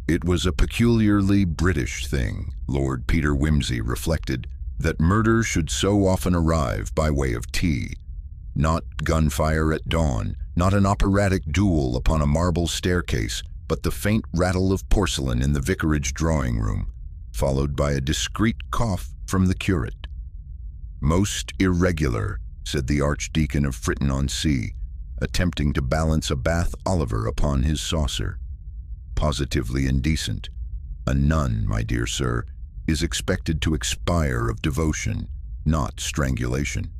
It was a peculiarly British thing, Lord Peter Wimsey reflected, that murder should so often arrive by way of tea. Not gunfire at dawn, not an operatic duel upon a marble staircase, but the faint rattle of porcelain in the vicarage drawing room, followed by a discreet cough from the curate. "Most irregular," said the Archdeacon of Fritton-on-Sea, attempting to balance a Bath Oliver upon his saucer. "Positively indecent. A nun, my dear sir, is expected to expire of devotion, not strangulation."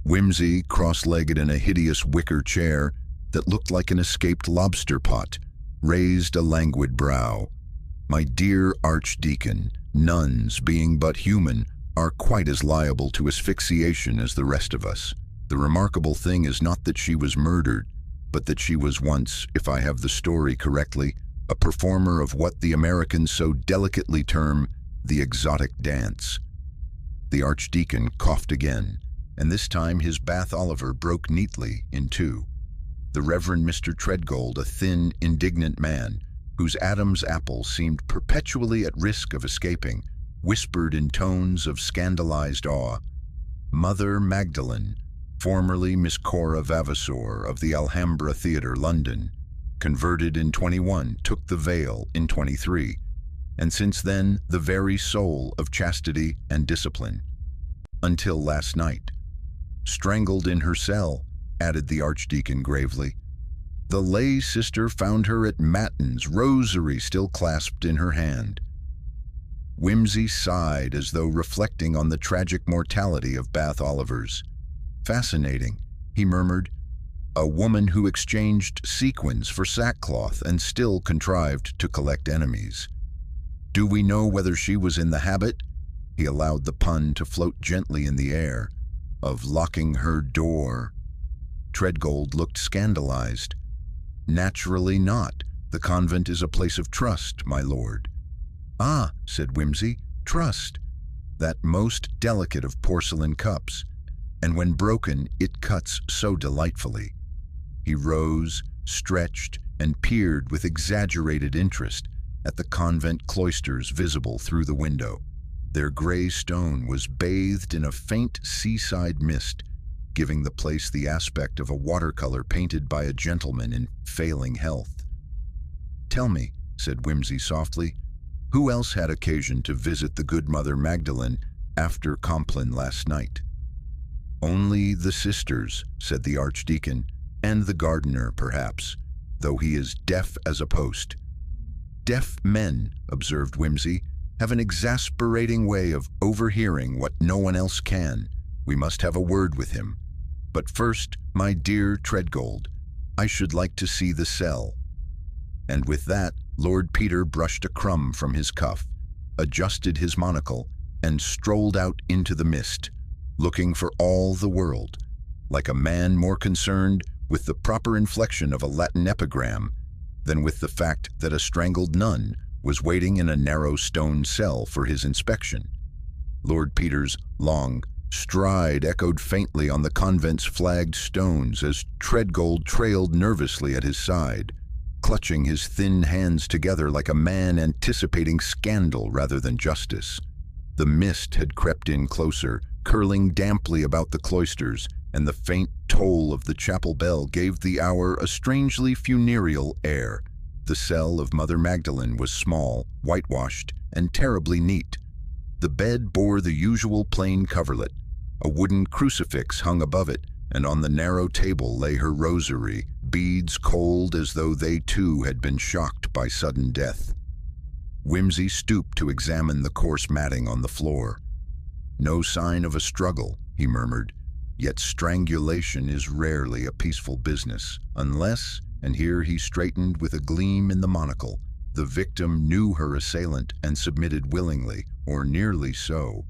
Wimsey, cross-legged in a hideous wicker chair that looked like an escaped lobster pot, raised a languid brow. "My dear Archdeacon, nuns, being but human, are quite as liable to asphyxiation as the rest of us. The remarkable thing is not that she was murdered, but that she was once, if I have the story correctly, a performer of what the Americans so delicately term the exotic dance." The Archdeacon coughed again, and this time his Bath Oliver broke neatly in two. The Reverend Mr. Treadgold, a thin, indignant man, whose Adam's apple seemed perpetually at risk of escaping, whispered in tones of scandalized awe, "Mother Magdalene, formerly Miss Cora Vavasour of the Alhambra Theatre, London, converted in 21, took the veil in 23, and since then the very soul of chastity and discipline. Until last night. Strangled in her cell," added the Archdeacon gravely. "The lay sister found her at matins, rosary still clasped in her hand." Wimsey sighed as though reflecting on the tragic mortality of Bath Olivers. "Fascinating," he murmured. "A woman who exchanged sequins for sackcloth and still contrived to collect enemies. Do we know whether she was in the habit," he allowed the pun to float gently in the air, "of locking her door?" Treadgold looked scandalized. "Naturally not. The convent is a place of trust, my lord." "Ah," said Wimsey, "trust. That most delicate of porcelain cups, and when broken it cuts so delightfully." He rose, stretched, and peered with exaggerated interest at the convent cloisters visible through the window. Their gray stone was bathed in a faint seaside mist, giving the place the aspect of a watercolor painted by a gentleman in failing health. "Tell me," said Wimsey softly, "who else had occasion to visit the good Mother Magdalene after Compline last night?" "Only the sisters," said the Archdeacon, "and the gardener, perhaps, though he is deaf as a post." "Deaf men," observed Wimsey, "have an exasperating way of overhearing what no one else can. We must have a word with him. But first, my dear Treadgold, I should like to see the cell." And with that, Lord Peter brushed a crumb from his cuff, adjusted his monocle, and strolled out into the mist, looking for all the world like a man more concerned with the proper inflection of a Latin epigram than with the fact that a strangled nun was waiting in a narrow stone cell for his inspection. Lord Peter's long stride echoed faintly on the convent's flagged stones as Treadgold trailed nervously at his side, clutching his thin hands together like a man anticipating scandal rather than justice. The mist had crept in closer, curling damply about the cloisters, and the faint toll of the chapel bell gave the hour a strangely funereal air. The cell of Mother Magdalene was small, whitewashed, and terribly neat. The bed bore the usual plain coverlet. A wooden crucifix hung above it, and on the narrow table lay her rosary, beads cold as though they too had been shocked by sudden death. Wimsey stooped to examine the coarse matting on the floor. "No sign of a struggle," he murmured, "yet strangulation is rarely a peaceful business, unless," and here he straightened with a gleam in the monocle, "the victim knew her assailant and submitted willingly, or nearly so."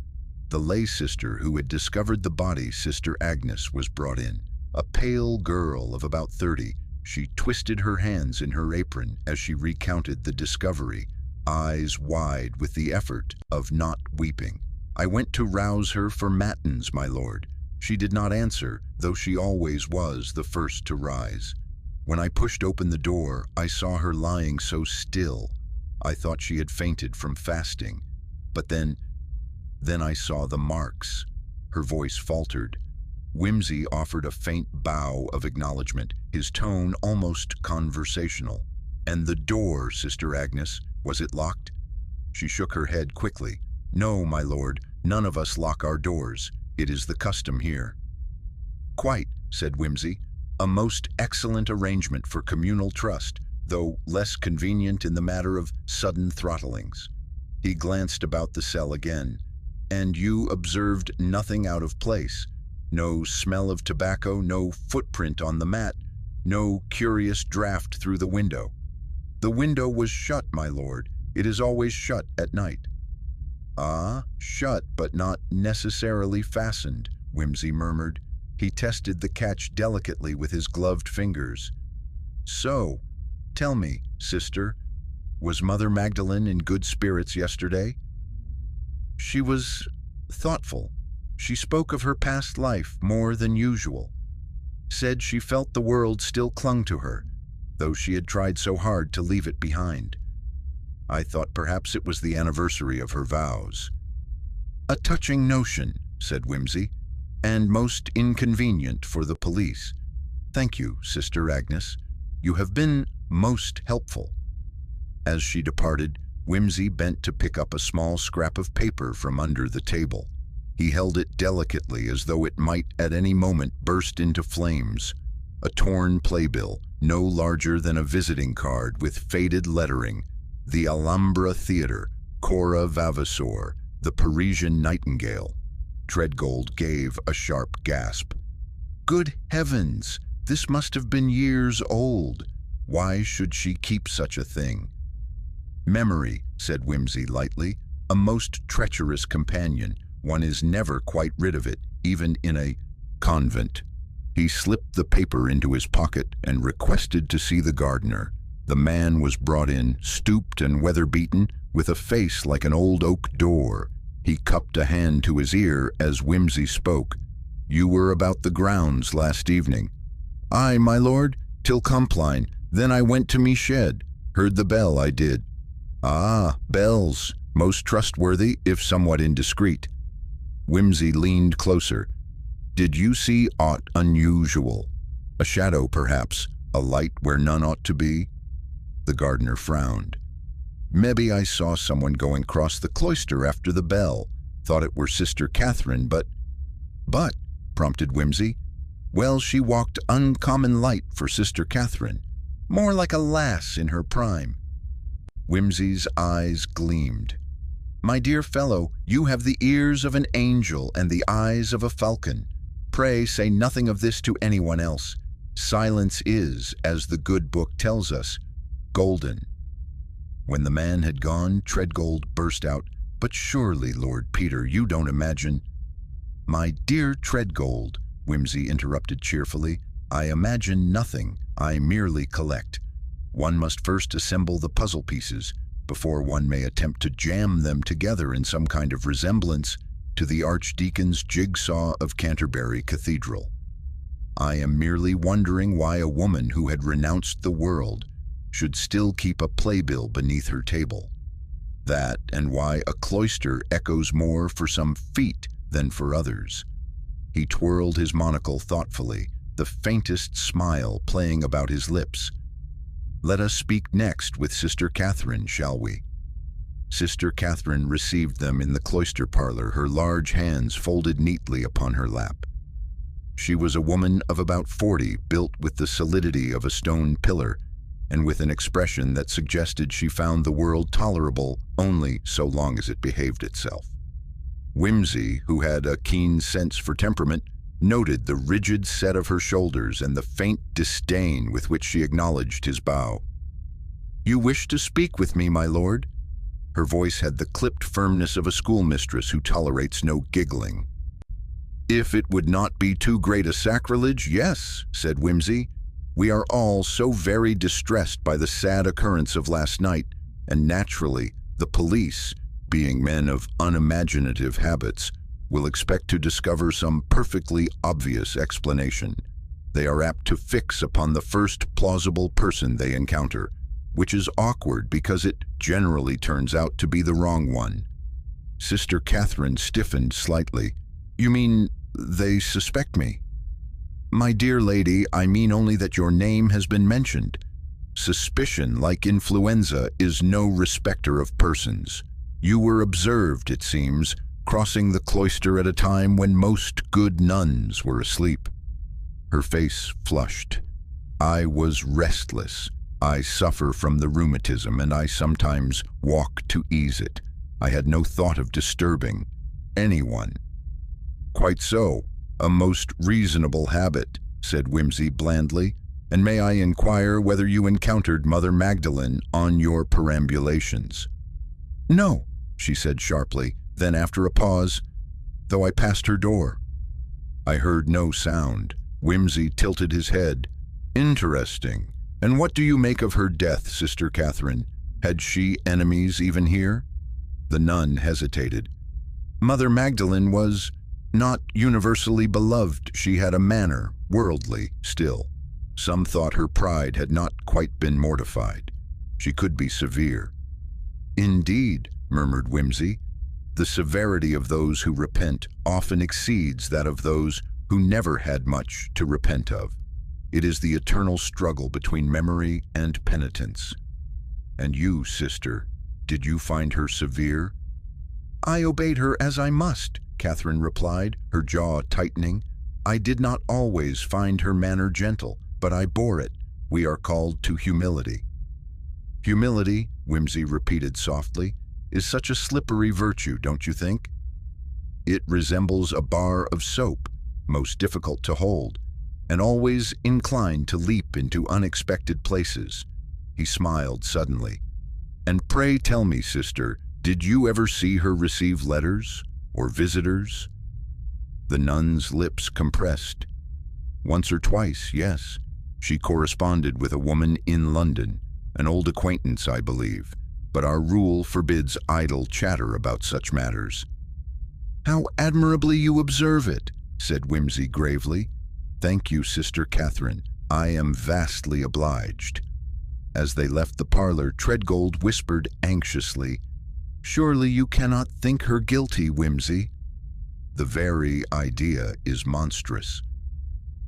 The lay sister who had discovered the body, Sister Agnes, was brought in. A pale girl of about 30, she twisted her hands in her apron as she recounted the discovery, eyes wide with the effort of not weeping. "I went to rouse her for matins, my lord. She did not answer, though she always was the first to rise. When I pushed open the door, I saw her lying so still. I thought she had fainted from fasting. But then I saw the marks. Her voice faltered. Whimsy offered a faint bow of acknowledgement, his tone almost conversational. "And the door, Sister Agnes, was it locked?" She shook her head quickly. "No, my lord, none of us lock our doors. It is the custom here." "Quite," said Whimsy. "A most excellent arrangement for communal trust, though less convenient in the matter of sudden throttlings." He glanced about the cell again. "And you observed nothing out of place? No smell of tobacco, no footprint on the mat, no curious draught through the window?" "The window was shut, my lord. It is always shut at night." "Ah, shut but not necessarily fastened," Whimsy murmured. He tested the catch delicately with his gloved fingers. "So, tell me, sister, was Mother Magdalene in good spirits yesterday?" "She was thoughtful. She spoke of her past life more than usual. Said she felt the world still clung to her, though she had tried so hard to leave it behind. I thought perhaps it was the anniversary of her vows." "A touching notion," said Whimsy, "and most inconvenient for the police. Thank you, Sister Agnes. You have been most helpful." As she departed, Whimsy bent to pick up a small scrap of paper from under the table. He held it delicately as though it might at any moment burst into flames. A torn playbill, no larger than a visiting card with faded lettering. The Alhambra Theatre, Cora Vavasour, the Parisian Nightingale. Treadgold gave a sharp gasp. Good heavens! This must have been years old. Why should she keep such a thing? "Memory," said Whimsy lightly, "a most treacherous companion. One is never quite rid of it, even in a convent." He slipped the paper into his pocket and requested to see the gardener. The man was brought in, stooped and weather-beaten, with a face like an old oak door. He cupped a hand to his ear as Whimsy spoke. "You were about the grounds last evening." "Aye, my lord, till Compline. Then I went to me shed. Heard the bell, I did." "Ah, bells. Most trustworthy, if somewhat indiscreet." Whimsy leaned closer. "Did you see aught unusual? A shadow, perhaps? A light where none ought to be?" The gardener frowned. "Maybe I saw someone going across the cloister after the bell. Thought it were Sister Catherine, but—" "But," prompted Whimsy. "Well, she walked uncommon light for Sister Catherine. More like a lass in her prime." Whimsy's eyes gleamed. "My dear fellow, you have the ears of an angel and the eyes of a falcon. Pray say nothing of this to anyone else. Silence is, as the good book tells us, golden." When the man had gone, Treadgold burst out, "But surely, Lord Peter, you don't imagine—" "My dear Treadgold," Whimsy interrupted cheerfully, "I imagine nothing. I merely collect. One must first assemble the puzzle pieces before one may attempt to jam them together in some kind of resemblance to the Archdeacon's jigsaw of Canterbury Cathedral. I am merely wondering why a woman who had renounced the world should still keep a playbill beneath her table. That, and why a cloister echoes more for some feet than for others." He twirled his monocle thoughtfully, the faintest smile playing about his lips. "Let us speak next with Sister Catherine, shall we?" Sister Catherine received them in the cloister parlor, her large hands folded neatly upon her lap. She was a woman of about 40, built with the solidity of a stone pillar, and with an expression that suggested she found the world tolerable only so long as it behaved itself. Whimsy, who had a keen sense for temperament, noted the rigid set of her shoulders and the faint disdain with which she acknowledged his bow. "You wish to speak with me, my lord?" Her voice had the clipped firmness of a schoolmistress who tolerates no giggling. "If it would not be too great a sacrilege, yes," said Whimsy. "We are all so very distressed by the sad occurrence of last night, and naturally, the police, being men of unimaginative habits, will expect to discover some perfectly obvious explanation. They are apt to fix upon the first plausible person they encounter. which is awkward because it generally turns out to be the wrong one. Sister Catherine stiffened slightly. You mean they suspect me? My dear lady, I mean only that your name has been mentioned. Suspicion, like influenza, is no respecter of persons. You were observed, it seems, crossing the cloister at a time when most good nuns were asleep. Her face flushed. I was restless. I suffer from the rheumatism, and I sometimes walk to ease it. I had no thought of disturbing anyone. Quite so, a most reasonable habit, said Wimsey blandly. And may I inquire whether you encountered Mother Magdalene on your perambulations? No, she said sharply, then after a pause, though I passed her door. I heard no sound. Wimsey tilted his head. Interesting. And what do you make of her death, Sister Catherine? Had she enemies even here? The nun hesitated. Mother Magdalene was not universally beloved. She had a manner, worldly still. Some thought her pride had not quite been mortified. She could be severe. Indeed, murmured Wimsey, the severity of those who repent often exceeds that of those who never had much to repent of. It is the eternal struggle between memory and penitence. And you, sister, did you find her severe? I obeyed her as I must, Catherine replied, her jaw tightening. I did not always find her manner gentle, but I bore it. We are called to humility. Humility, Wimsey repeated softly, is such a slippery virtue, don't you think? It resembles a bar of soap, most difficult to hold, and always inclined to leap into unexpected places. He smiled suddenly. And pray tell me, sister, did you ever see her receive letters or visitors? The nun's lips compressed. Once or twice, yes. She corresponded with a woman in London, an old acquaintance, I believe, but our rule forbids idle chatter about such matters. How admirably you observe it, said Wimsey gravely. Thank you, Sister Catherine. I am vastly obliged. As they left the parlor, Treadgold whispered anxiously, Surely you cannot think her guilty, Wimsey. The very idea is monstrous.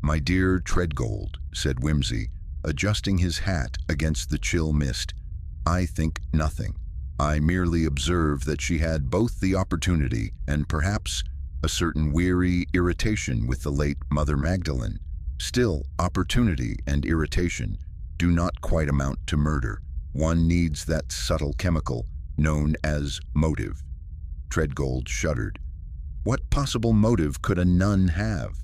My dear Treadgold, said Wimsey, adjusting his hat against the chill mist, I think nothing. I merely observe that she had both the opportunity and perhaps a certain weary irritation with the late Mother Magdalene. Still, opportunity and irritation do not quite amount to murder. One needs that subtle chemical known as motive. Treadgold shuddered. What possible motive could a nun have?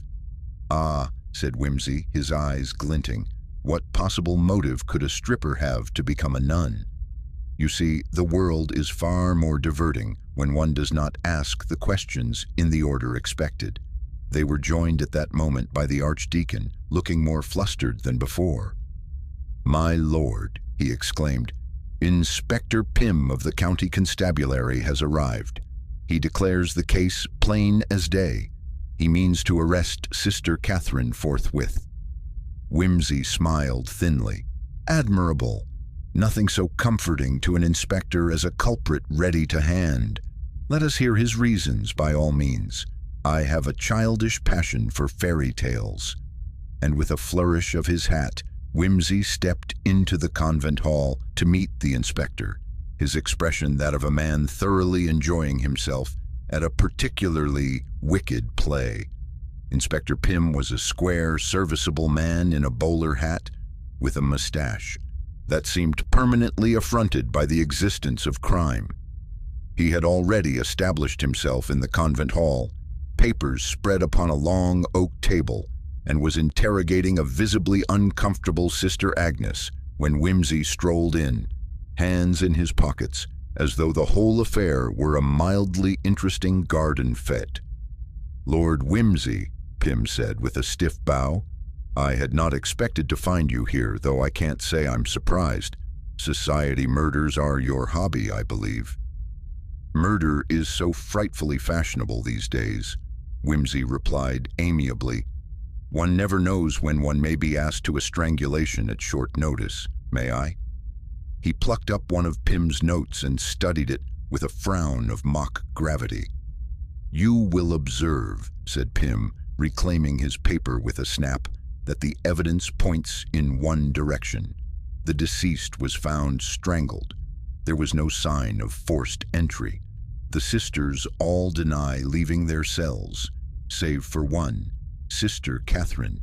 Ah, said Wimsey, his eyes glinting. What possible motive could a stripper have to become a nun? You see, the world is far more diverting when one does not ask the questions in the order expected. They were joined at that moment by the Archdeacon, looking more flustered than before. My lord, he exclaimed, Inspector Pym of the County Constabulary has arrived. He declares the case plain as day. He means to arrest Sister Catherine forthwith. Wimsey smiled thinly. Admirable. Nothing so comforting to an inspector as a culprit ready to hand. Let us hear his reasons, by all means. I have a childish passion for fairy tales. And with a flourish of his hat, Wimsey stepped into the convent hall to meet the inspector, his expression that of a man thoroughly enjoying himself at a particularly wicked play. Inspector Pym was a square, serviceable man in a bowler hat with a mustache that seemed permanently affronted by the existence of crime. He had already established himself in the convent hall, papers spread upon a long oak table, and was interrogating a visibly uncomfortable Sister Agnes when Wimsey strolled in, hands in his pockets, as though the whole affair were a mildly interesting garden fete. Lord Wimsey, Pym said with a stiff bow, I had not expected to find you here, though I can't say I'm surprised. Society murders are your hobby, I believe. Murder is so frightfully fashionable these days, Wimsey replied amiably. One never knows when one may be asked to a strangulation at short notice, may I? He plucked up one of Pym's notes and studied it with a frown of mock gravity. "You will observe," said Pym, reclaiming his paper with a snap, "that the evidence points in one direction. The deceased was found strangled. There was no sign of forced entry. The sisters all deny leaving their cells, save for one, Sister Catherine.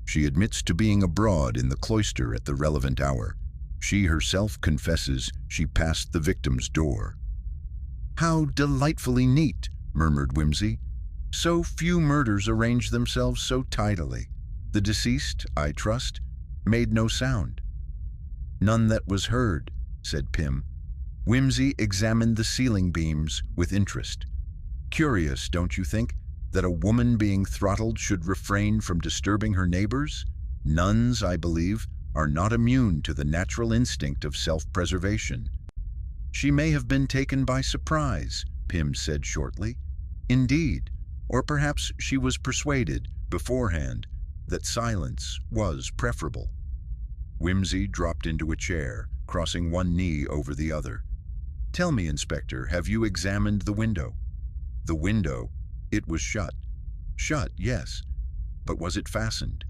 She admits to being abroad in the cloister at the relevant hour. She herself confesses she passed the victim's door." "How delightfully neat," murmured Whimsy. "So few murders arrange themselves so tidily. The deceased, I trust, made no sound." "None that was heard," said Pym. Whimsy examined the ceiling beams with interest. "Curious, don't you think, that a woman being throttled should refrain from disturbing her neighbors? Nuns, I believe, are not immune to the natural instinct of self-preservation." "She may have been taken by surprise," Pym said shortly. "Indeed, or perhaps she was persuaded, beforehand, that silence was preferable." Whimsy dropped into a chair, crossing one knee over the other. "Tell me, Inspector, have you examined the window?" "The window? It was shut." "Shut, yes. But was it fastened?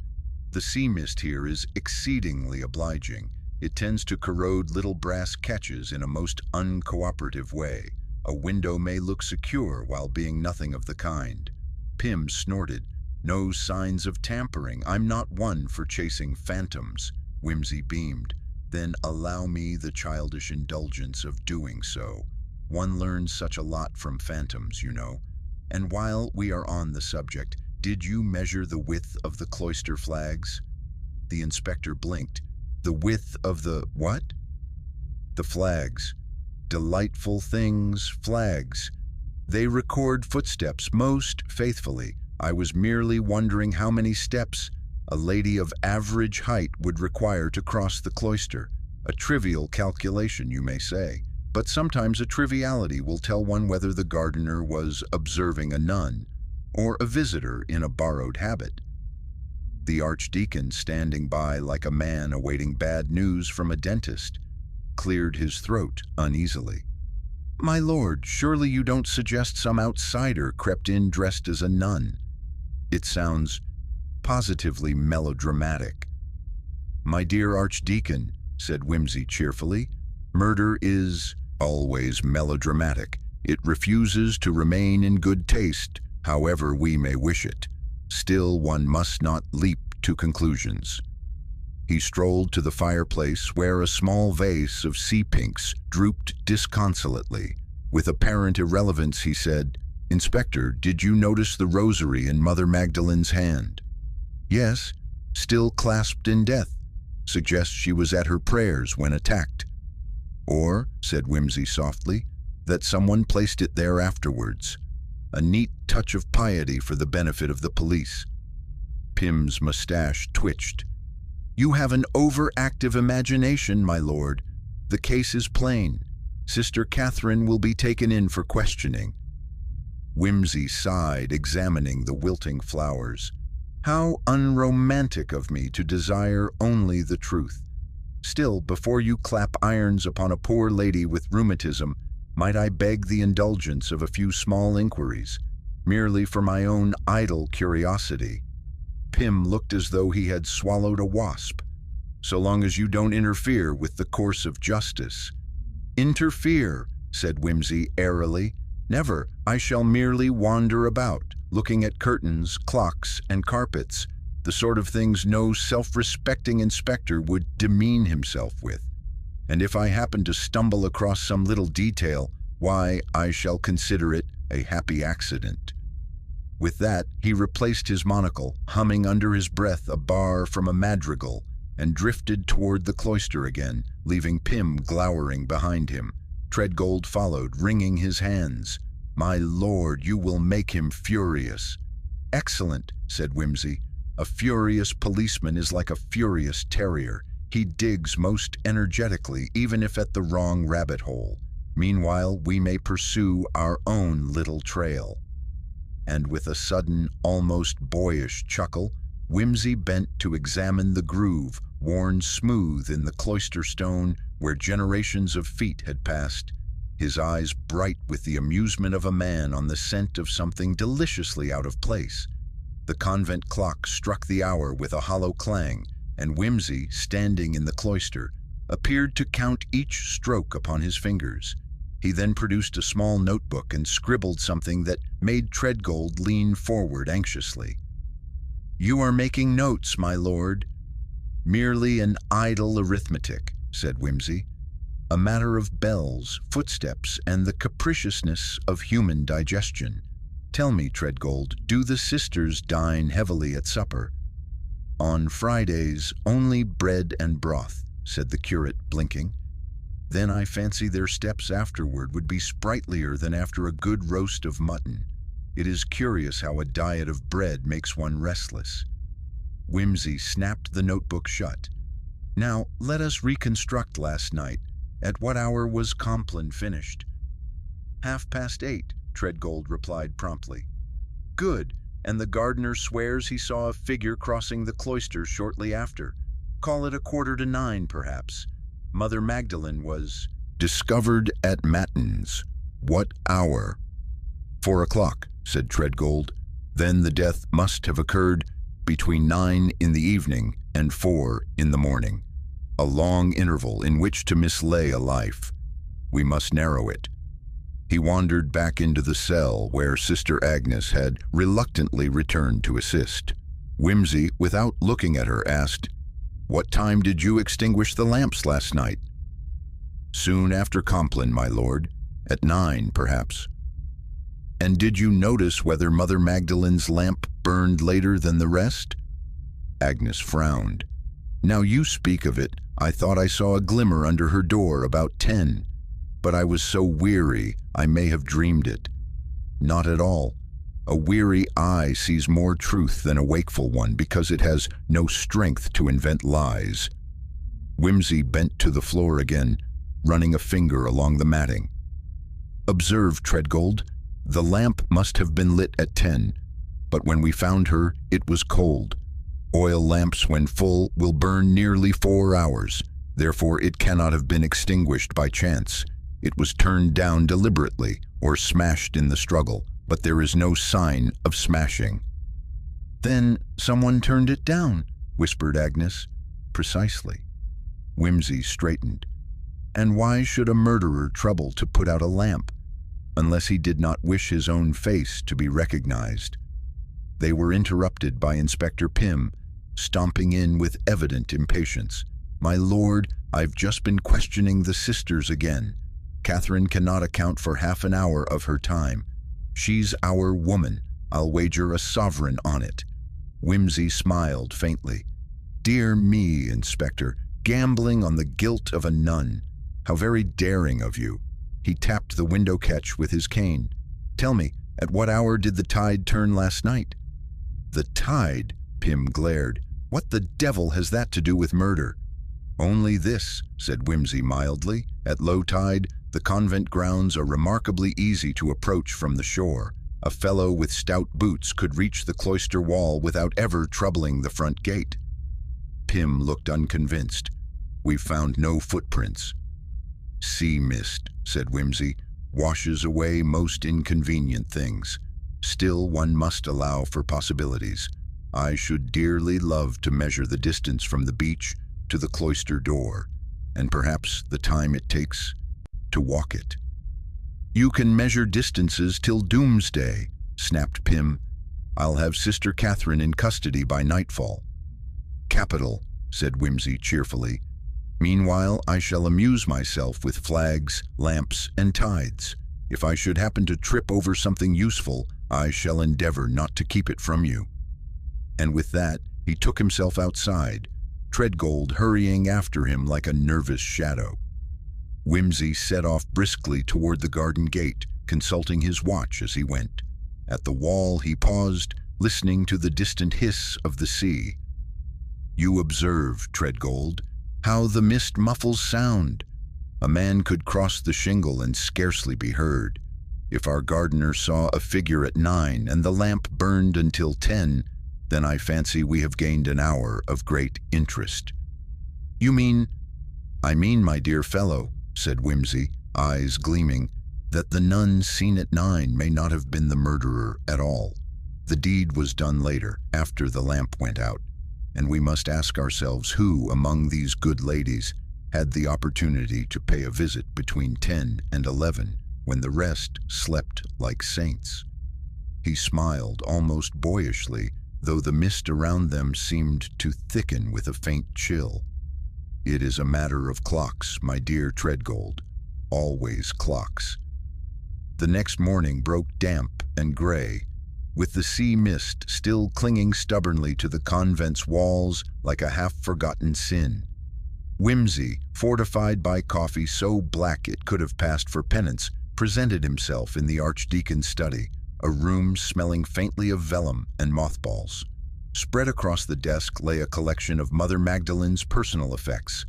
The sea mist here is exceedingly obliging. It tends to corrode little brass catches in a most uncooperative way. A window may look secure while being nothing of the kind." Pym snorted. "No signs of tampering. I'm not one for chasing phantoms." Whimsy beamed. "Then allow me the childish indulgence of doing so. One learns such a lot from phantoms, you know. And while we are on the subject, did you measure the width of the cloister flags?" The inspector blinked. "The width of the what?" "The flags. Delightful things, flags. They record footsteps most faithfully. I was merely wondering how many steps a lady of average height would require to cross the cloister. A trivial calculation, you may say, but sometimes a triviality will tell one whether the gardener was observing a nun or a visitor in a borrowed habit." The archdeacon, standing by like a man awaiting bad news from a dentist, cleared his throat uneasily. "My lord, surely you don't suggest some outsider crept in dressed as a nun? It sounds positively melodramatic." "My dear Archdeacon," said Whimsy cheerfully, "murder is always melodramatic. It refuses to remain in good taste, however we may wish it. Still, one must not leap to conclusions." He strolled to the fireplace where a small vase of sea pinks drooped disconsolately. With apparent irrelevance, he said, "Inspector, did you notice the rosary in Mother Magdalene's hand?" "Yes, still clasped in death. Suggests she was at her prayers when attacked." "Or," said Whimsy softly, "that someone placed it there afterwards. A neat touch of piety for the benefit of the police." Pym's mustache twitched. "You have an overactive imagination, my lord. The case is plain. Sister Catherine will be taken in for questioning." Whimsy sighed, examining the wilting flowers. "How unromantic of me to desire only the truth. Still, before you clap irons upon a poor lady with rheumatism, might I beg the indulgence of a few small inquiries, merely for my own idle curiosity?" Pym looked as though he had swallowed a wasp. "So long as you don't interfere with the course of justice." "Interfere," said Whimsy airily. "Never. I shall merely wander about, looking at curtains, clocks, and carpets, the sort of things no self-respecting inspector would demean himself with. And if I happen to stumble across some little detail, why, I shall consider it a happy accident." With that, he replaced his monocle, humming under his breath a bar from a madrigal, and drifted toward the cloister again, leaving Pym glowering behind him. Treadgold followed, wringing his hands. "My lord, you will make him furious." "Excellent," said Whimsy. "A furious policeman is like a furious terrier. He digs most energetically, even if at the wrong rabbit hole. Meanwhile, we may pursue our own little trail." And with a sudden, almost boyish chuckle, Whimsy bent to examine the groove worn smooth in the cloister stone where generations of feet had passed, his eyes bright with the amusement of a man on the scent of something deliciously out of place. The convent clock struck the hour with a hollow clang, and Whimsy, standing in the cloister, appeared to count each stroke upon his fingers. He then produced a small notebook and scribbled something that made Treadgold lean forward anxiously. "You are making notes, my lord." "Merely an idle arithmetic," said Whimsy. "A matter of bells, footsteps, and the capriciousness of human digestion. Tell me, Treadgold, do the sisters dine heavily at supper?" "On Fridays, only bread and broth," said the curate, blinking. "Then I fancy their steps afterward would be sprightlier than after a good roast of mutton. It is curious how a diet of bread makes one restless." Whimsy snapped the notebook shut. "Now, let us reconstruct last night. At what hour was Compline finished?" 8:30, Treadgold replied promptly. "Good, and the gardener swears he saw a figure crossing the cloister shortly after. Call it 8:45, perhaps. Mother Magdalene was discovered at matins. What hour?" 4:00, said Treadgold. "Then the death must have occurred between 9 in the evening and 4 in the morning. A long interval in which to mislay a life. We must narrow it." He wandered back into the cell where Sister Agnes had reluctantly returned to assist. Whimsy, without looking at her, asked, "What time did you extinguish the lamps last night?" "Soon after Compline, my lord. At 9, perhaps." "And did you notice whether Mother Magdalene's lamp burned later than the rest?" Agnes frowned. "Now you speak of it, I thought I saw a glimmer under her door about 10. But I was so weary, I may have dreamed it." "Not at all. A weary eye sees more truth than a wakeful one because it has no strength to invent lies." Whimsy bent to the floor again, running a finger along the matting. "Observe, Treadgold, the lamp must have been lit at 10, but when we found her, it was cold. Oil lamps, when full, will burn nearly 4 hours. Therefore, it cannot have been extinguished by chance. It was turned down deliberately or smashed in the struggle, but there is no sign of smashing." "Then someone turned it down," whispered Agnes. "Precisely." Whimsy straightened. "And why should a murderer trouble to put out a lamp, unless he did not wish his own face to be recognized?" They were interrupted by Inspector Pym, stomping in with evident impatience. "My lord, I've just been questioning the sisters again. Catherine cannot account for half an hour of her time. She's our woman. I'll wager a sovereign on it." Whimsy smiled faintly. "Dear me, Inspector, gambling on the guilt of a nun. How very daring of you." He tapped the window catch with his cane. "Tell me, at what hour did the tide turn last night?" "The tide?" Pym glared. "What the devil has that to do with murder?" "Only this," said Whimsy mildly. "At low tide, the convent grounds are remarkably easy to approach from the shore. A fellow with stout boots could reach the cloister wall without ever troubling the front gate." Pym looked unconvinced. "We've found no footprints." "Sea mist," said Whimsy, "washes away most inconvenient things. Still, one must allow for possibilities. I should dearly love to measure the distance from the beach to the cloister door, and perhaps the time it takes to walk it." "You can measure distances till doomsday," snapped Pym. "I'll have Sister Catherine in custody by nightfall." "Capital," said Whimsy cheerfully. "Meanwhile, I shall amuse myself with flags, lamps, and tides. If I should happen to trip over something useful, I shall endeavor not to keep it from you." And with that, he took himself outside, Treadgold hurrying after him like a nervous shadow. Whimsy set off briskly toward the garden gate, consulting his watch as he went. At the wall he paused, listening to the distant hiss of the sea. "You observe, Treadgold, how the mist muffles sound. A man could cross the shingle and scarcely be heard. If our gardener saw a figure at 9 and the lamp burned until 10, then I fancy we have gained an hour of great interest." "You mean "I mean, my dear fellow," said Whimsy, eyes gleaming, "that the nun seen at 9 may not have been the murderer at all. The deed was done later, after the lamp went out, and we must ask ourselves who, among these good ladies, had the opportunity to pay a visit between 10 and 11, when the rest slept like saints." He smiled almost boyishly, though the mist around them seemed to thicken with a faint chill. "It is a matter of clocks, my dear Treadgold, always clocks." The next morning broke damp and gray, with the sea mist still clinging stubbornly to the convent's walls like a half-forgotten sin. Whimsy, fortified by coffee so black it could have passed for penance, presented himself in the archdeacon's study, a room smelling faintly of vellum and mothballs. Spread across the desk lay a collection of Mother Magdalene's personal effects,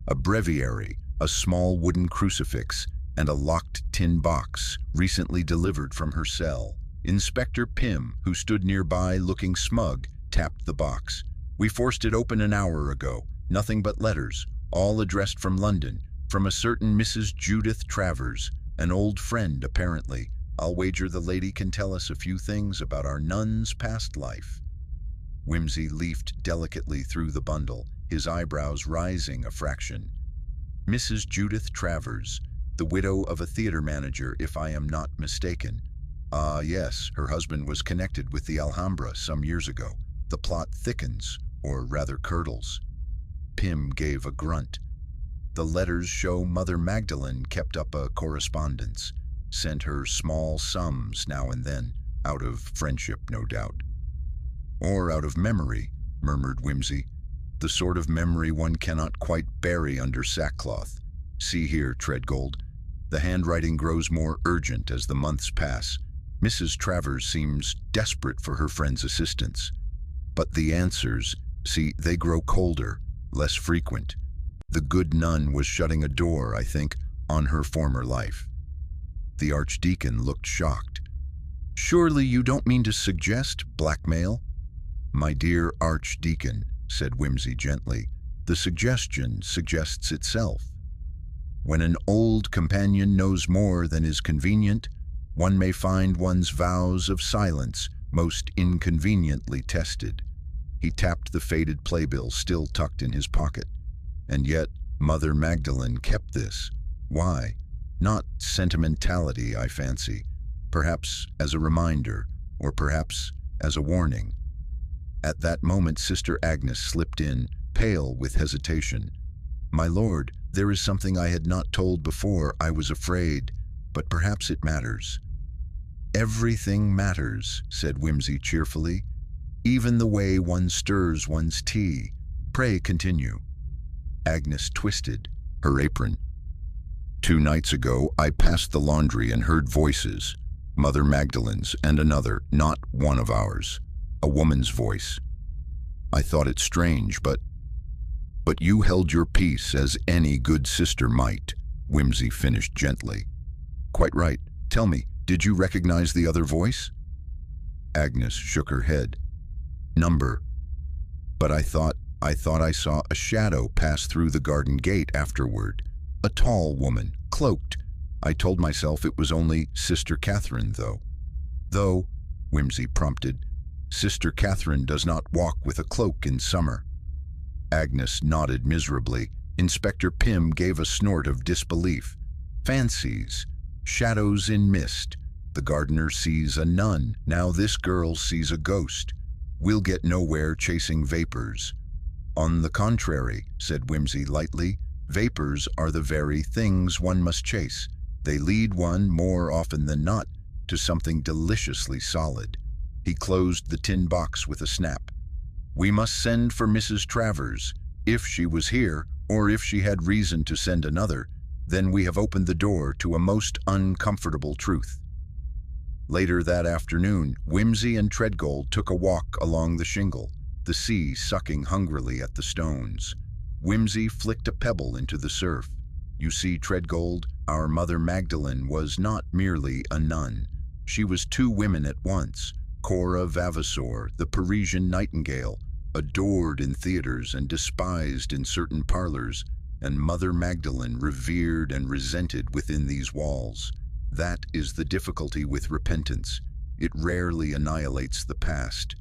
a breviary, a small wooden crucifix, and a locked tin box recently delivered from her cell. Inspector Pym, who stood nearby looking smug, tapped the box. "We forced it open an hour ago. Nothing but letters, all addressed from London, from a certain Mrs. Judith Travers, an old friend apparently. I'll wager the lady can tell us a few things about our nun's past life." Whimsy leafed delicately through the bundle, his eyebrows rising a fraction. "Mrs. Judith Travers, the widow of a theater manager, if I am not mistaken. Ah, yes, her husband was connected with the Alhambra some years ago. The plot thickens, or rather curdles." Pym gave a grunt. "The letters show Mother Magdalene kept up a correspondence, sent her small sums now and then, out of friendship, no doubt." "Or out of memory," murmured Whimsy. "The sort of memory one cannot quite bury under sackcloth. See here, Treadgold. The handwriting grows more urgent as the months pass. Mrs. Travers seems desperate for her friend's assistance. But the answers, see, they grow colder, less frequent. The good nun was shutting a door, I think, on her former life." The archdeacon looked shocked. "Surely you don't mean to suggest blackmail?" "My dear archdeacon," said Whimsy gently, "the suggestion suggests itself. When an old companion knows more than is convenient, one may find one's vows of silence most inconveniently tested." He tapped the faded playbill still tucked in his pocket. "And yet Mother Magdalene kept this. Why? Not sentimentality, I fancy. Perhaps as a reminder, or perhaps as a warning." At that moment Sister Agnes slipped in, pale with hesitation. "My lord, there is something I had not told before. I was afraid, but perhaps it matters." "Everything matters," said Whimsy cheerfully. "Even the way one stirs one's tea. Pray continue." Agnes twisted her apron. "2 nights ago I passed the laundry and heard voices, Mother Magdalene's and another, not one of ours, a woman's voice. I thought it strange, but you held your peace as any good sister might," Whimsy finished gently. "Quite right. Tell me, did you recognize the other voice?" Agnes shook her head. "Number. But I thought I saw a shadow pass through the garden gate afterward. A tall woman, cloaked. I told myself it was only Sister Catherine, though, Whimsy prompted, Sister Catherine does not walk with a cloak in summer." Agnes nodded miserably. Inspector Pym gave a snort of disbelief. "Fancies. Shadows in mist. The gardener sees a nun. Now this girl sees a ghost. We'll get nowhere chasing vapors." "On the contrary," said Whimsy lightly, "vapors are the very things one must chase. They lead one, more often than not, to something deliciously solid." He closed the tin box with a snap. "We must send for Mrs. Travers. If she was here, or if she had reason to send another, then we have opened the door to a most uncomfortable truth." Later that afternoon, Whimsy and Treadgold took a walk along the shingle, the sea sucking hungrily at the stones. Whimsy flicked a pebble into the surf. "You see, Treadgold, our Mother Magdalene was not merely a nun. She was 2 women at once. Cora Vavasour, the Parisian nightingale, adored in theaters and despised in certain parlors, and Mother Magdalene revered and resented within these walls. That is the difficulty with repentance. It rarely annihilates the past.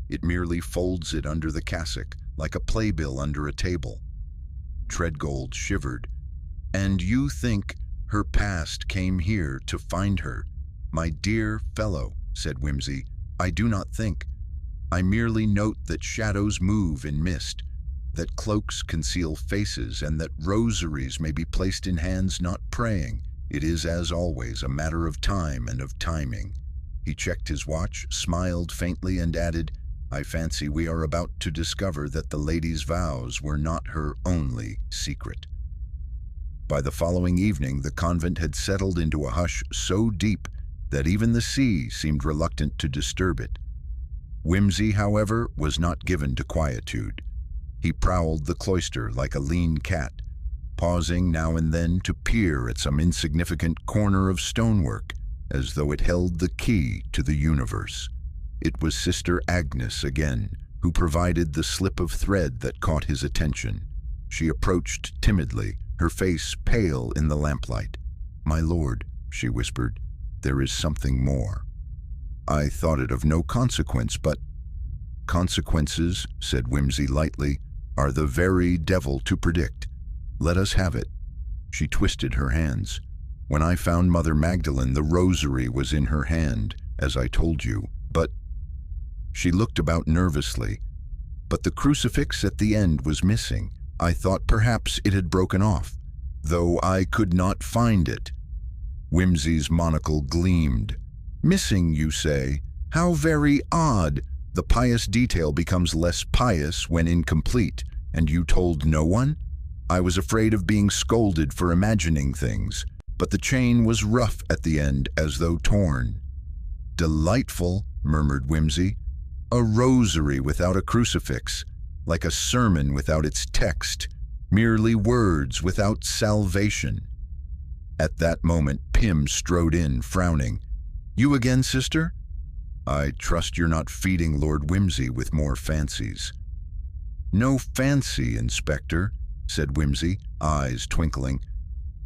It merely folds it under the cassock, like a playbill under a table. Treadgold shivered. "And you think her past came here to find her?" "My dear fellow," said Whimsy, "I do not think. I merely note that shadows move in mist, that cloaks conceal faces, and that rosaries may be placed in hands not praying. It is, as always, a matter of time and of timing." He checked his watch, smiled faintly, and added, "I fancy we are about to discover that the lady's vows were not her only secret." By the following evening, the convent had settled into a hush so deep that even the sea seemed reluctant to disturb it. Whimsy, however, was not given to quietude. He prowled the cloister like a lean cat, pausing now and then to peer at some insignificant corner of stonework, as though it held the key to the universe. It was Sister Agnes again, who provided the slip of thread that caught his attention. She approached timidly, her face pale in the lamplight. "My lord," she whispered, "there is something more." "I thought it of no consequence, but—" "Consequences," said Whimsy lightly, "are the very devil to predict. Let us have it." She twisted her hands. "When I found Mother Magdalene, the rosary was in her hand, as I told you, but—" She looked about nervously. "But the crucifix at the end was missing. I thought perhaps it had broken off, though I could not find it." Whimsy's monocle gleamed. "Missing, you say? How very odd! The pious detail becomes less pious when incomplete, and you told no one? I was afraid of being scolded for imagining things, but the chain was rough at the end, as though torn." "Delightful," murmured Whimsy. "A rosary without a crucifix, like a sermon without its text, merely words without salvation." At that moment, Pym strode in, frowning. "You again, sister?" "I trust you're not feeding Lord Whimsy with more fancies." "No fancy, Inspector," said Whimsy, eyes twinkling.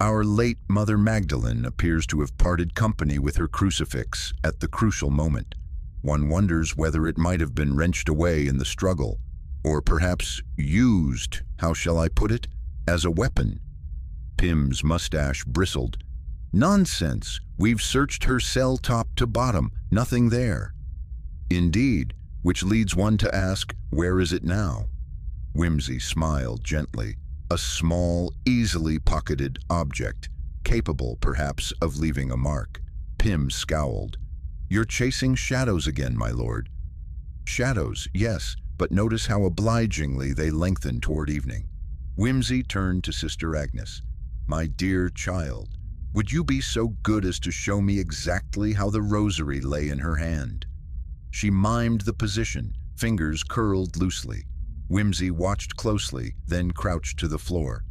"Our late Mother Magdalene appears to have parted company with her crucifix at the crucial moment. One wonders whether it might have been wrenched away in the struggle, or perhaps used, how shall I put it, as a weapon." Pym's mustache bristled. "Nonsense! We've searched her cell top to bottom. Nothing there." "Indeed, which leads one to ask, where is it now?" Whimsy smiled gently. "A small, easily pocketed object, capable, perhaps, of leaving a mark." Pym scowled. "You're chasing shadows again, my lord." "Shadows, yes, but notice how obligingly they lengthen toward evening." Whimsy turned to Sister Agnes. "My dear child, would you be so good as to show me exactly how the rosary lay in her hand?" She mimed the position, fingers curled loosely. Whimsy watched closely, then crouched to the floor.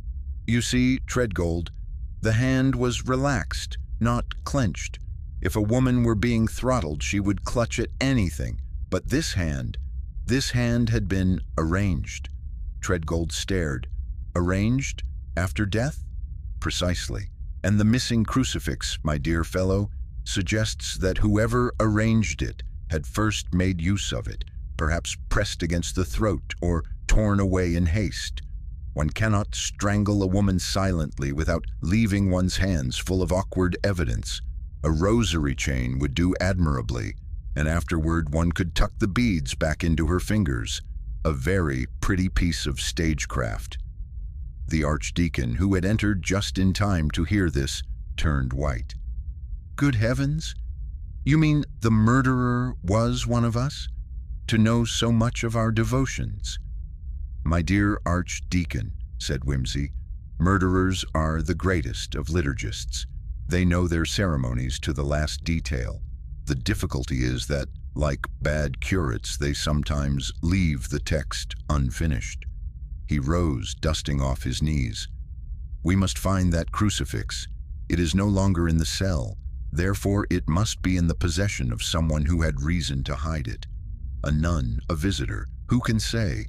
"You see, Treadgold, the hand was relaxed, not clenched. If a woman were being throttled, she would clutch at anything. But this hand had been arranged." Treadgold stared. "Arranged? After death?" "Precisely. And the missing crucifix, my dear fellow, suggests that whoever arranged it had first made use of it, perhaps pressed against the throat or torn away in haste. One cannot strangle a woman silently without leaving one's hands full of awkward evidence. A rosary chain would do admirably, and afterward one could tuck the beads back into her fingers. A very pretty piece of stagecraft." The archdeacon, who had entered just in time to hear this, turned white. "Good heavens! You mean the murderer was one of us? To know so much of our devotions?" "My dear archdeacon," said Whimsy, "murderers are the greatest of liturgists. They know their ceremonies to the last detail. The difficulty is that, like bad curates, they sometimes leave the text unfinished." He rose, dusting off his knees. "We must find that crucifix. It is no longer in the cell. Therefore, it must be in the possession of someone who had reason to hide it. A nun, a visitor, who can say?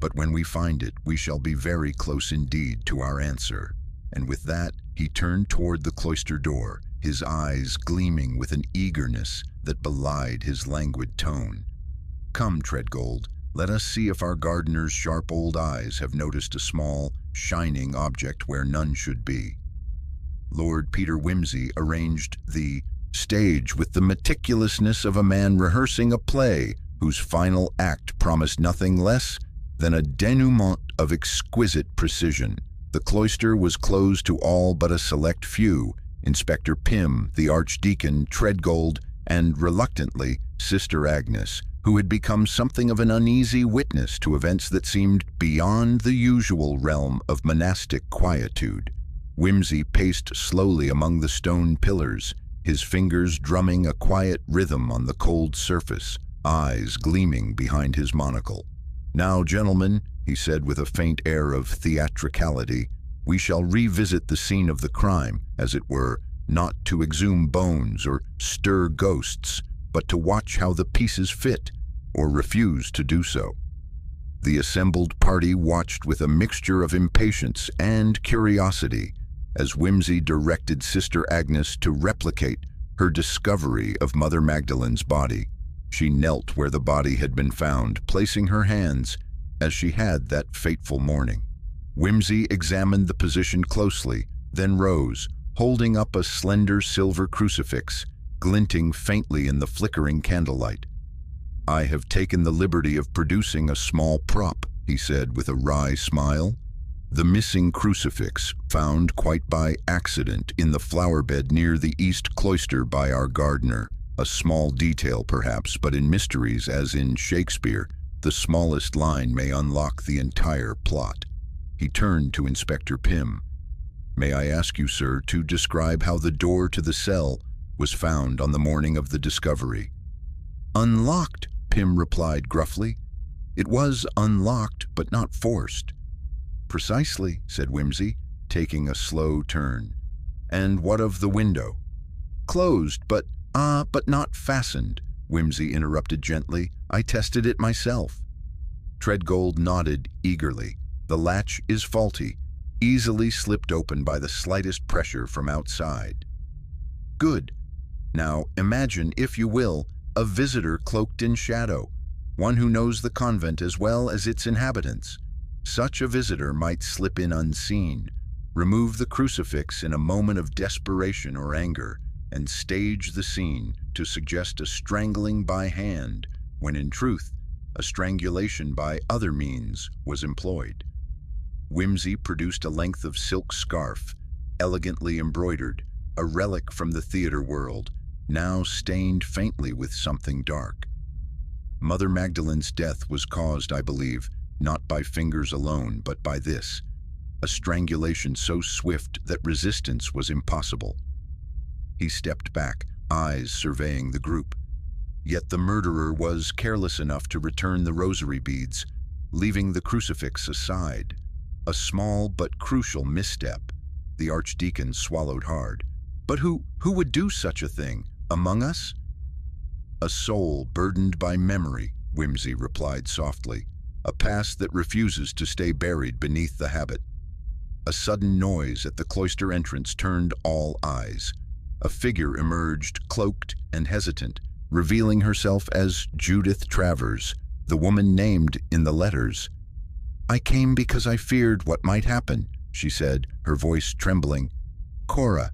But when we find it, we shall be very close indeed to our answer." And with that, he turned toward the cloister door, his eyes gleaming with an eagerness that belied his languid tone. "Come, Treadgold, let us see if our gardener's sharp old eyes have noticed a small, shining object where none should be." Lord Peter Wimsey arranged the stage with the meticulousness of a man rehearsing a play whose final act promised nothing less than a denouement of exquisite precision. The cloister was closed to all but a select few: Inspector Pym, the Archdeacon, Treadgold, and, reluctantly, Sister Agnes, who had become something of an uneasy witness to events that seemed beyond the usual realm of monastic quietude. Wimsey paced slowly among the stone pillars, his fingers drumming a quiet rhythm on the cold surface, eyes gleaming behind his monocle. "Now, gentlemen," he said with a faint air of theatricality, "we shall revisit the scene of the crime, as it were, not to exhume bones or stir ghosts, but to watch how the pieces fit, or refuse to do so." The assembled party watched with a mixture of impatience and curiosity as Wimsey directed Sister Agnes to replicate her discovery of Mother Magdalene's body. She knelt where the body had been found, placing her hands as she had that fateful morning. Wimsey examined the position closely, then rose, holding up a slender silver crucifix, glinting faintly in the flickering candlelight. "I have taken the liberty of producing a small prop," he said with a wry smile. "The missing crucifix, found quite by accident in the flower bed near the east cloister by our gardener. A small detail, perhaps, but in mysteries, as in Shakespeare, the smallest line may unlock the entire plot." He turned to Inspector Pym. "May I ask you, sir, to describe how the door to the cell was found on the morning of the discovery?" "Unlocked," Pym replied gruffly. "It was unlocked, but not forced." "Precisely," said Wimsey, taking a slow turn. "And what of the window?" "Closed, but not fastened," Wimsey interrupted gently. "I tested it myself." Treadgold nodded eagerly. "The latch is faulty, easily slipped open by the slightest pressure from outside." "Good. Now imagine, if you will, a visitor cloaked in shadow, one who knows the convent as well as its inhabitants. Such a visitor might slip in unseen, remove the crucifix in a moment of desperation or anger, and stage the scene to suggest a strangling by hand, when in truth, a strangulation by other means was employed." Wimsey produced a length of silk scarf, elegantly embroidered, a relic from the theater world, now stained faintly with something dark. "Mother Magdalene's death was caused, I believe, not by fingers alone, but by this, a strangulation so swift that resistance was impossible." He stepped back, eyes surveying the group. "Yet the murderer was careless enough to return the rosary beads, leaving the crucifix aside. A small but crucial misstep." The Archdeacon swallowed hard. "But who would do such a thing? Among us?" "A soul burdened by memory," Wimsey replied softly. "A past that refuses to stay buried beneath the habit." A sudden noise at the cloister entrance turned all eyes. A figure emerged, cloaked and hesitant, revealing herself as Judith Travers, the woman named in the letters. "I came because I feared what might happen," she said, her voice trembling. "Cora,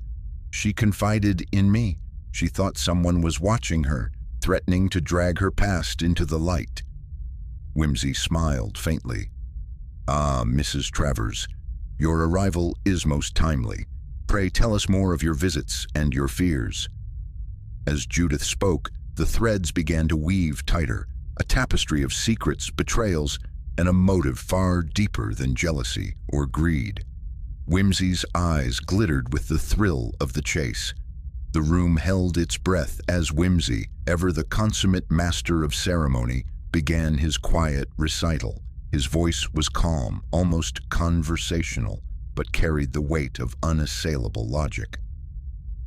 she confided in me. She thought someone was watching her, threatening to drag her past into the light." Wimsey smiled faintly. "Ah, Mrs. Travers, your arrival is most timely. Pray tell us more of your visits and your fears." As Judith spoke, the threads began to weave tighter, a tapestry of secrets, betrayals, and a motive far deeper than jealousy or greed. Wimsey's eyes glittered with the thrill of the chase. The room held its breath as Wimsey, ever the consummate master of ceremony, began his quiet recital. His voice was calm, almost conversational, but carried the weight of unassailable logic.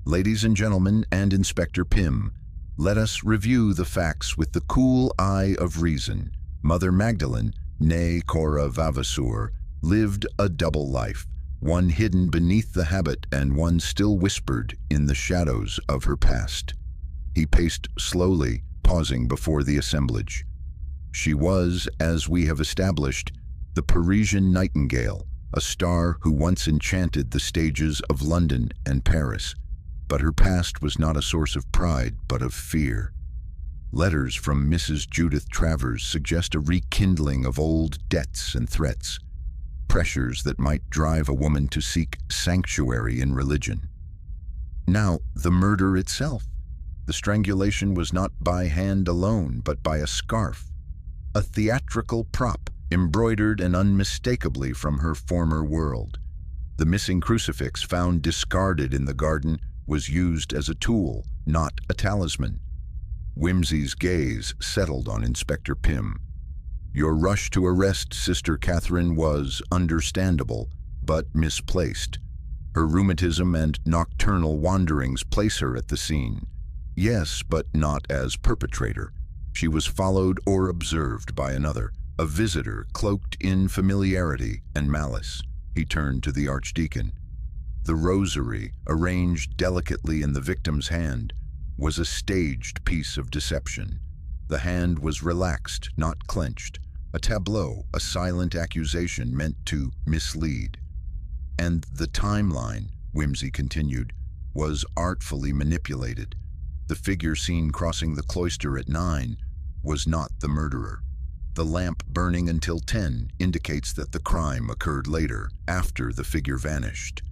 "Ladies and gentlemen, and Inspector Pym, let us review the facts with the cool eye of reason. Mother Magdalene née Cora Vavasour, lived a double life, one hidden beneath the habit and one still whispered in the shadows of her past. He paced slowly, pausing before the assemblage. She was, as we have established, the Parisian nightingale, a star who once enchanted the stages of London and Paris. But her past was not a source of pride, but of fear. Letters from Mrs. Judith Travers suggest a rekindling of old debts and threats, pressures that might drive a woman to seek sanctuary in religion. Now, the murder itself. The strangulation was not by hand alone, but by a scarf, a theatrical prop embroidered and unmistakably from her former world. The missing crucifix found discarded in the garden was used as a tool, not a talisman. Wimsey's gaze settled on Inspector Pym. Your rush to arrest Sister Catherine was understandable, but misplaced. Her rheumatism and nocturnal wanderings place her at the scene. Yes, but not as perpetrator. She was followed or observed by another, a visitor cloaked in familiarity and malice. He turned to the Archdeacon. The rosary, arranged delicately in the victim's hand, was a staged piece of deception. The hand was relaxed, not clenched. A tableau, a silent accusation meant to mislead. And the timeline, Wimsey continued, was artfully manipulated. The figure seen crossing the cloister at 9 was not the murderer. The lamp burning until 10 indicates that the crime occurred later, after the figure vanished.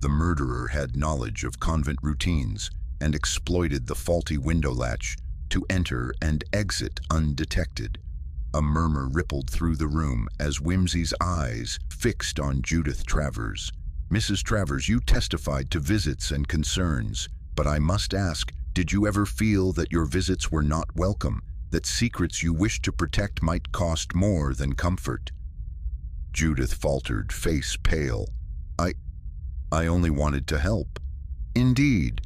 The murderer had knowledge of convent routines and exploited the faulty window latch to enter and exit undetected. A murmur rippled through the room as Wimsey's eyes fixed on Judith Travers. Mrs. Travers, you testified to visits and concerns, but I must ask, did you ever feel that your visits were not welcome, that secrets you wished to protect might cost more than comfort? Judith faltered, face pale. I only wanted to help. Indeed,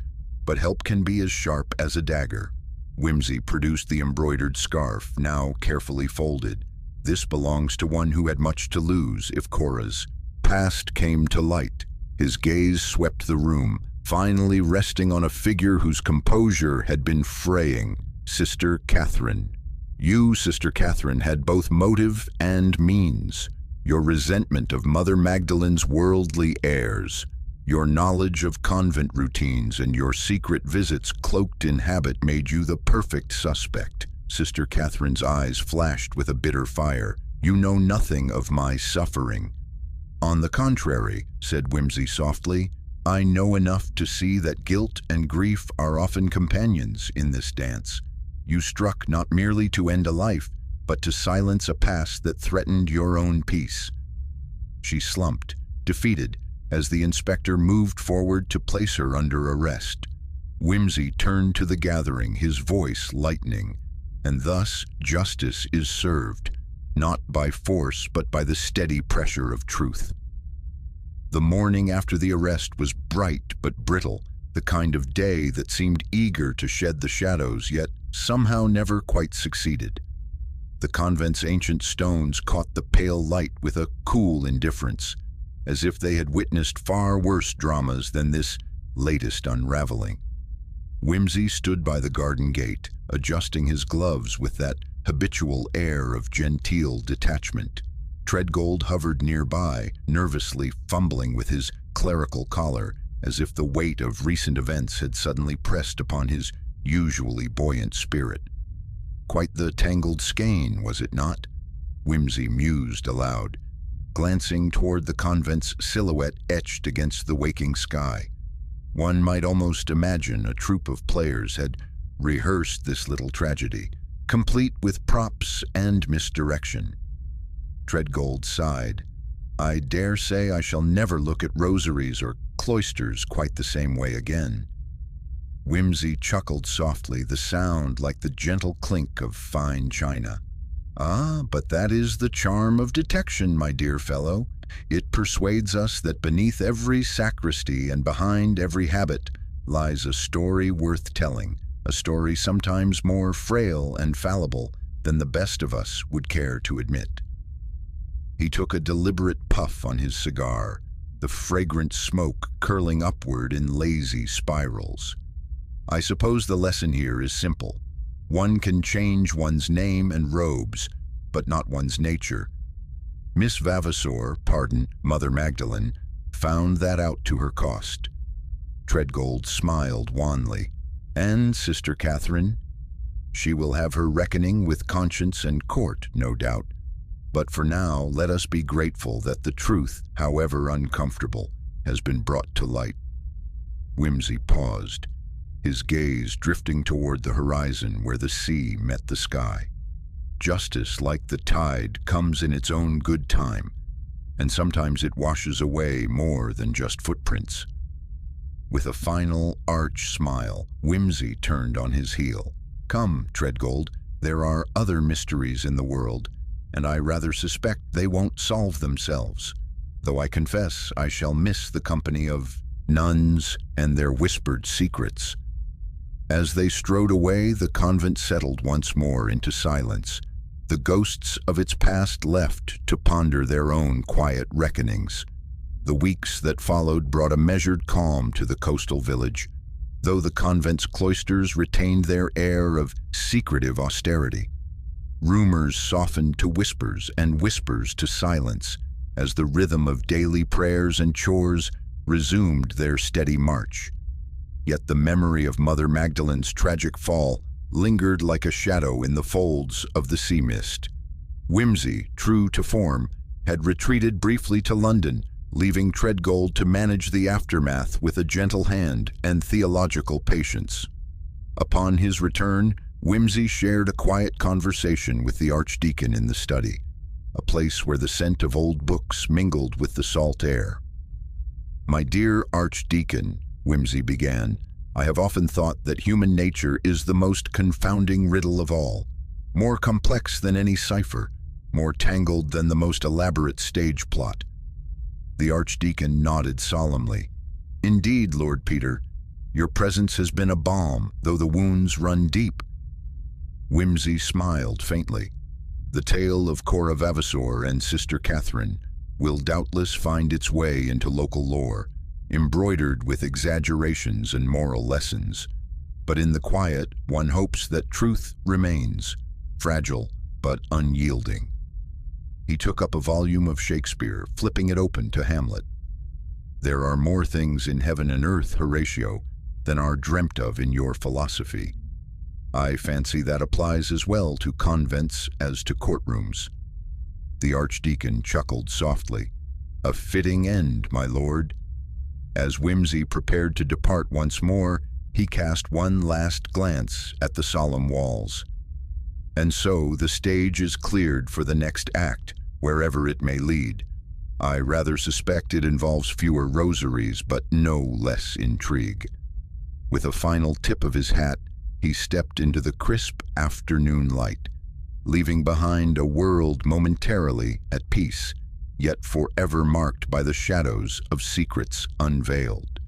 but help can be as sharp as a dagger. Wimsey produced the embroidered scarf, now carefully folded. This belongs to one who had much to lose if Cora's past came to light. His gaze swept the room, finally resting on a figure whose composure had been fraying. Sister Catherine. You, Sister Catherine, had both motive and means. Your resentment of Mother Magdalene's worldly airs, your knowledge of convent routines and your secret visits cloaked in habit made you the perfect suspect. Sister Catherine's eyes flashed with a bitter fire. You know nothing of my suffering. On the contrary, said Wimsey softly, I know enough to see that guilt and grief are often companions in this dance. You struck not merely to end a life, but to silence a past that threatened your own peace. She slumped, defeated, as the inspector moved forward to place her under arrest. Wimsey turned to the gathering, his voice lightening. And thus justice is served, not by force but by the steady pressure of truth. The morning after the arrest was bright but brittle, the kind of day that seemed eager to shed the shadows, yet somehow never quite succeeded. The convent's ancient stones caught the pale light with a cool indifference, as if they had witnessed far worse dramas than this latest unraveling. Wimsey stood by the garden gate, adjusting his gloves with that habitual air of genteel detachment. Treadgold hovered nearby, nervously fumbling with his clerical collar, as if the weight of recent events had suddenly pressed upon his usually buoyant spirit. Quite the tangled skein, was it not? Wimsey mused aloud, glancing toward the convent's silhouette etched against the waking sky. One might almost imagine a troupe of players had rehearsed this little tragedy, complete with props and misdirection. Treadgold sighed. I dare say I shall never look at rosaries or cloisters quite the same way again. Wimsey chuckled softly, the sound like the gentle clink of fine china. Ah, but that is the charm of detection, my dear fellow. It persuades us that beneath every sacristy and behind every habit lies a story worth telling, a story sometimes more frail and fallible than the best of us would care to admit. He took a deliberate puff on his cigar, the fragrant smoke curling upward in lazy spirals. I suppose the lesson here is simple. One can change one's name and robes, but not one's nature. Miss Vavasor, pardon, Mother Magdalene, found that out to her cost. Treadgold smiled wanly. And Sister Catherine? She will have her reckoning with conscience and court, no doubt. But for now, let us be grateful that the truth, however uncomfortable, has been brought to light. Wimsey paused, his gaze drifting toward the horizon where the sea met the sky. Justice, like the tide, comes in its own good time, and sometimes it washes away more than just footprints. With a final arch smile, Wimsey turned on his heel. Come, Treadgold, there are other mysteries in the world, and I rather suspect they won't solve themselves, though I confess I shall miss the company of nuns and their whispered secrets. As they strode away, the convent settled once more into silence, the ghosts of its past left to ponder their own quiet reckonings. The weeks that followed brought a measured calm to the coastal village, though the convent's cloisters retained their air of secretive austerity. Rumors softened to whispers and whispers to silence as the rhythm of daily prayers and chores resumed their steady march. Yet the memory of Mother Magdalene's tragic fall lingered like a shadow in the folds of the sea mist. Wimsey, true to form, had retreated briefly to London, leaving Treadgold to manage the aftermath with a gentle hand and theological patience. Upon his return, Wimsey shared a quiet conversation with the Archdeacon in the study, a place where the scent of old books mingled with the salt air. "My dear Archdeacon," Wimsey began, "I have often thought that human nature is the most confounding riddle of all, more complex than any cipher, more tangled than the most elaborate stage plot." The Archdeacon nodded solemnly. "Indeed, Lord Peter, your presence has been a balm, though the wounds run deep." Wimsey smiled faintly. The tale of Cora Vavasor and Sister Catherine will doubtless find its way into local lore, embroidered with exaggerations and moral lessons. But in the quiet, one hopes that truth remains, fragile but unyielding. He took up a volume of Shakespeare, flipping it open to Hamlet. "There are more things in heaven and earth, Horatio, than are dreamt of in your philosophy." I fancy that applies as well to convents as to courtrooms. The Archdeacon chuckled softly. "A fitting end, my lord." As Wimsey prepared to depart once more, he cast one last glance at the solemn walls. "And so the stage is cleared for the next act, wherever it may lead. I rather suspect it involves fewer rosaries, but no less intrigue." With a final tip of his hat, he stepped into the crisp afternoon light, leaving behind a world momentarily at peace, yet forever marked by the shadows of secrets unveiled.